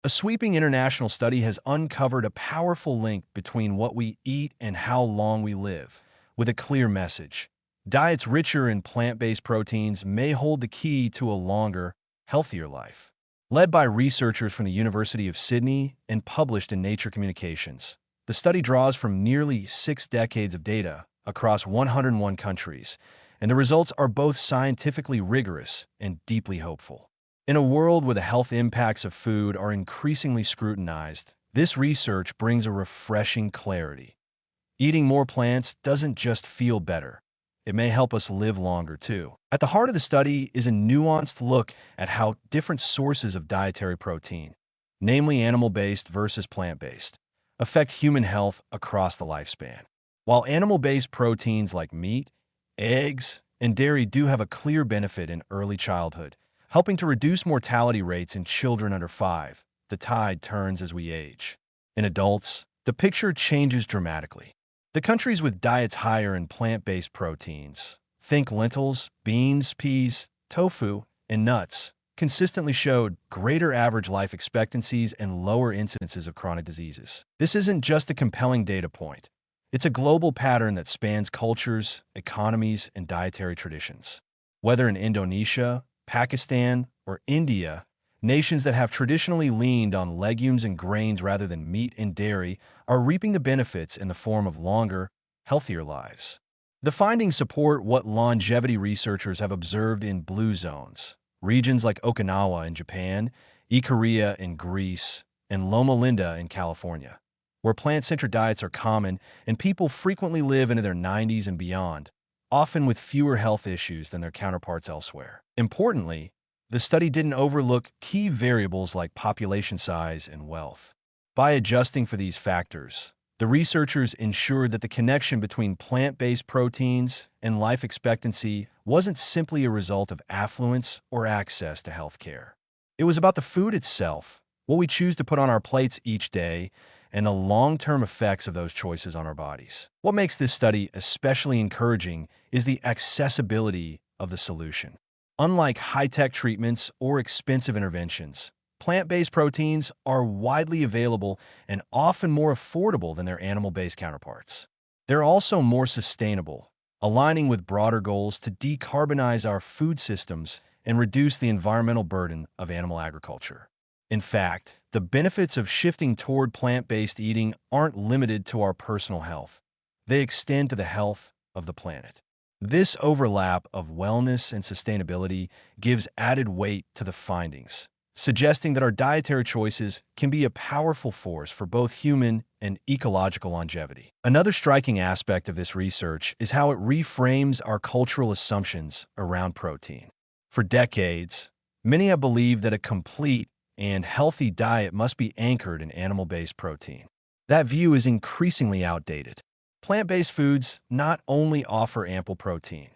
A sweeping international study has uncovered a powerful link between what we eat and how long we live, with a clear message. Diets richer in plant-based proteins may hold the key to a longer, healthier life. Led by researchers from the University of Sydney and published in Nature Communications, the study draws from nearly 6 decades of data across 101 countries, and the results are both scientifically rigorous and deeply hopeful. In a world where the health impacts of food are increasingly scrutinized, this research brings a refreshing clarity. Eating more plants doesn't just feel better. It may help us live longer, too. At the heart of the study is a nuanced look at how different sources of dietary protein, namely animal-based versus plant-based, affect human health across the lifespan. While animal-based proteins like meat, eggs, and dairy do have a clear benefit in early childhood, helping to reduce mortality rates in children under 5, the tide turns as we age. In adults, the picture changes dramatically. The countries with diets higher in plant-based proteins, think lentils, beans, peas, tofu, and nuts, consistently showed greater average life expectancies and lower incidences of chronic diseases. This isn't just a compelling data point. It's a global pattern that spans cultures, economies, and dietary traditions. Whether in Indonesia, Pakistan, or India, nations that have traditionally leaned on legumes and grains rather than meat and dairy are reaping the benefits in the form of longer, healthier lives. The findings support what longevity researchers have observed in blue zones, regions like Okinawa in Japan, Ikaria in Greece, and Loma Linda in California, where plant-centered diets are common and people frequently live into their 90s and beyond, often with fewer health issues than their counterparts elsewhere. Importantly, the study didn't overlook key variables like population size and wealth. By adjusting for these factors, the researchers ensured that the connection between plant-based proteins and life expectancy wasn't simply a result of affluence or access to health care. It was about the food itself, what we choose to put on our plates each day, and the long-term effects of those choices on our bodies. What makes this study especially encouraging is the accessibility of the solution. Unlike high-tech treatments or expensive interventions, plant-based proteins are widely available and often more affordable than their animal-based counterparts. They're also more sustainable, aligning with broader goals to decarbonize our food systems and reduce the environmental burden of animal agriculture. In fact, the benefits of shifting toward plant-based eating aren't limited to our personal health. They extend to the health of the planet. This overlap of wellness and sustainability gives added weight to the findings, suggesting that our dietary choices can be a powerful force for both human and ecological longevity. Another striking aspect of this research is how it reframes our cultural assumptions around protein. For decades, many have believed that a complete and healthy diet must be anchored in animal-based protein. That view is increasingly outdated. Plant-based foods not only offer ample protein,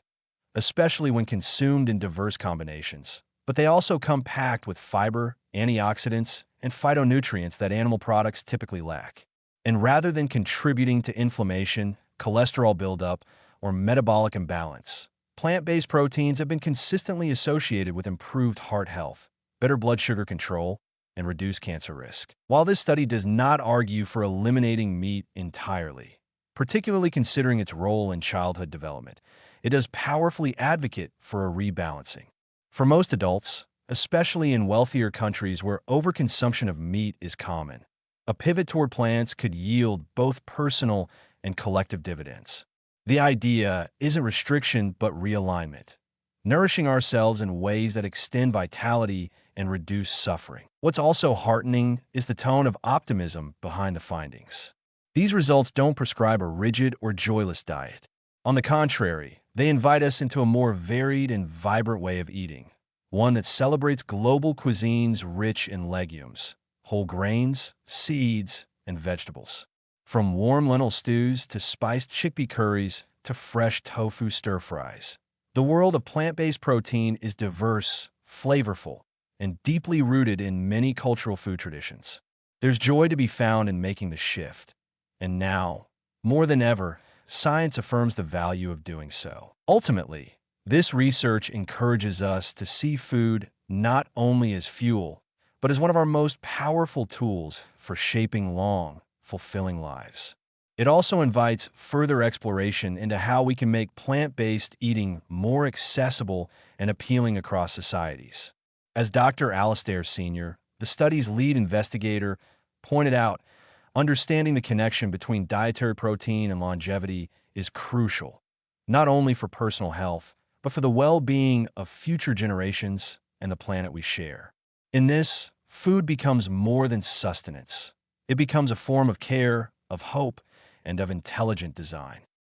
especially when consumed in diverse combinations, but they also come packed with fiber, antioxidants, and phytonutrients that animal products typically lack. And rather than contributing to inflammation, cholesterol buildup, or metabolic imbalance, plant-based proteins have been consistently associated with improved heart health, better blood sugar control, and reduced cancer risk. While this study does not argue for eliminating meat entirely, particularly considering its role in childhood development, it does powerfully advocate for a rebalancing. For most adults, especially in wealthier countries where overconsumption of meat is common, a pivot toward plants could yield both personal and collective dividends. The idea isn't restriction but realignment, nourishing ourselves in ways that extend vitality and reduce suffering. What's also heartening is the tone of optimism behind the findings. These results don't prescribe a rigid or joyless diet. On the contrary, they invite us into a more varied and vibrant way of eating, one that celebrates global cuisines rich in legumes, whole grains, seeds, and vegetables. From warm lentil stews to spiced chickpea curries to fresh tofu stir-fries, the world of plant-based protein is diverse, flavorful, and deeply rooted in many cultural food traditions. There's joy to be found in making the shift. And now, more than ever, science affirms the value of doing so. Ultimately, this research encourages us to see food not only as fuel, but as one of our most powerful tools for shaping long, fulfilling lives. It also invites further exploration into how we can make plant-based eating more accessible and appealing across societies. As Dr. Alastair Sr., the study's lead investigator, pointed out, understanding the connection between dietary protein and longevity is crucial, not only for personal health, but for the well-being of future generations and the planet we share. In this, food becomes more than sustenance. It becomes a form of care, of hope, and of intelligent design.